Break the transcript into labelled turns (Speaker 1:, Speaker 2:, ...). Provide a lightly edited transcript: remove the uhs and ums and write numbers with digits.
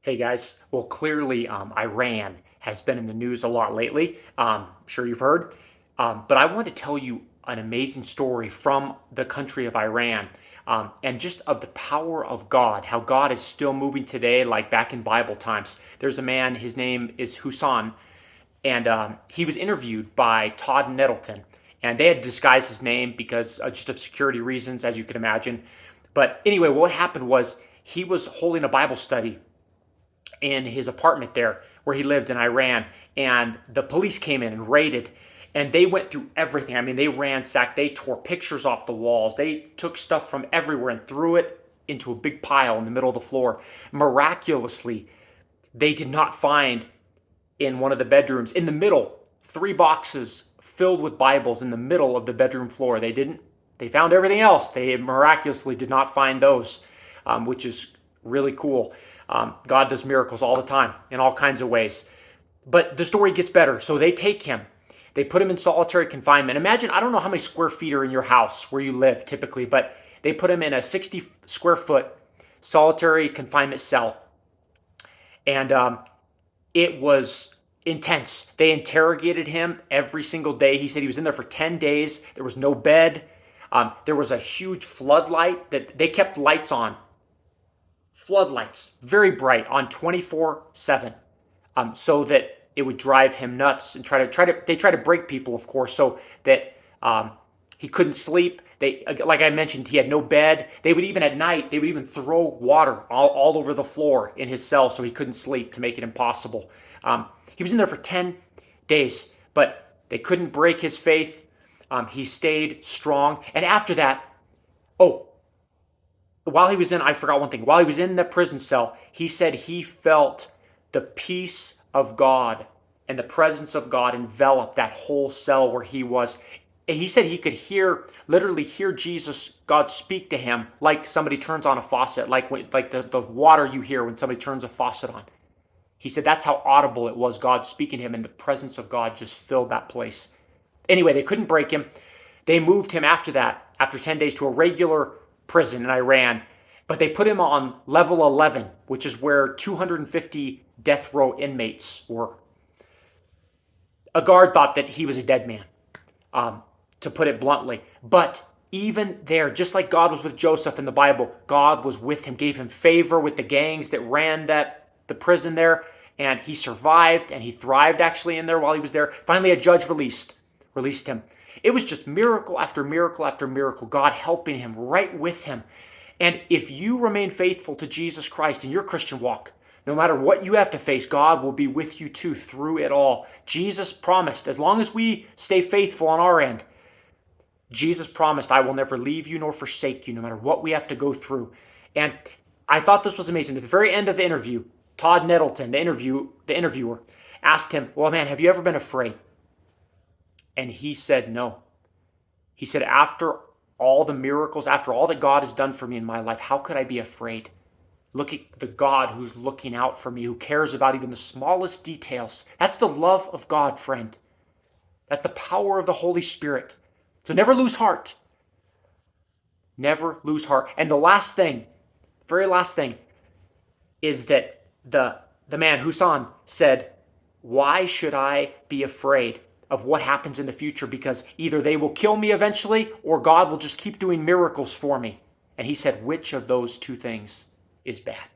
Speaker 1: Hey guys, well clearly Iran has been in the news a lot lately. I'm sure you've heard. But I want to tell you an amazing story from the country of Iran, and just of the power of God, how God is still moving today like back in Bible times. There's a man, his name is Hussein, and he was interviewed by Todd Nettleton. And they had to disguise his name because just of security reasons, as you can imagine. But anyway, what happened was he was holding a Bible study in his apartment there where he lived in Iran. And the police came in and raided, and they went through everything. I mean, they ransacked, they tore pictures off the walls, they took stuff from everywhere and threw it into a big pile in the middle of the floor. Miraculously, they did not find in one of the bedrooms, in the middle, three boxes filled with Bibles in the middle of the bedroom floor. They found everything else. They miraculously did not find those, which is really cool. God does miracles all the time in all kinds of ways. But the story gets better. So they take him. They put him in solitary confinement. Imagine, I don't know how many square feet are in your house where you live typically, but they put him in a 60 square foot solitary confinement cell. And it was intense. They interrogated him every single day. He said he was in there for 10 days. There was no bed. There was a huge floodlight that they kept lights on. Floodlights, very bright, on 24/7, so that it would drive him nuts and they try to break people, of course, so that he couldn't sleep. They, like I mentioned, he had no bed. They would even at night, they would even throw water all over the floor in his cell so he couldn't sleep to make it impossible. He was in there for 10 days, but they couldn't break his faith. He stayed strong. And after that, oh, while he was in, I forgot one thing. While he was in the prison cell, he said he felt the peace of God and the presence of God envelop that whole cell where he was. And he said he could literally hear Jesus, God speak to him like somebody turns on a faucet, like the water you hear when somebody turns a faucet on. He said that's how audible it was, God speaking to him, and the presence of God just filled that place. Anyway, they couldn't break him. They moved him after that, after 10 days, to a regular prison in Iran. But they put him on level 11, which is where 250 death row inmates were. A guard thought that he was a dead man, to put it bluntly. But even there, just like God was with Joseph in the Bible, God was with him, gave him favor with the gangs that ran the prison there, and he survived and he thrived actually in there while he was there. Finally, a judge released him. It was just miracle after miracle after miracle, God helping him, right with him. And if you remain faithful to Jesus Christ in your Christian walk, no matter what you have to face, God will be with you too through it all. Jesus promised, as long as we stay faithful on our end, Jesus promised, I will never leave you nor forsake you, no matter what we have to go through. And I thought this was amazing. At the very end of the interview, Todd Nettleton, the interviewer, asked him, well, man, have you ever been afraid? And he said, no. He said, after all the miracles, after all that God has done for me in my life, how could I be afraid? Look at the God who's looking out for me, who cares about even the smallest details. That's the love of God, friend. That's the power of the Holy Spirit. So never lose heart. Never lose heart. And the last thing, very last thing, is that the man, Hussein, said, why should I be afraid of what happens in the future? Because either they will kill me eventually or God will just keep doing miracles for me. And he said, which of those two things is bad?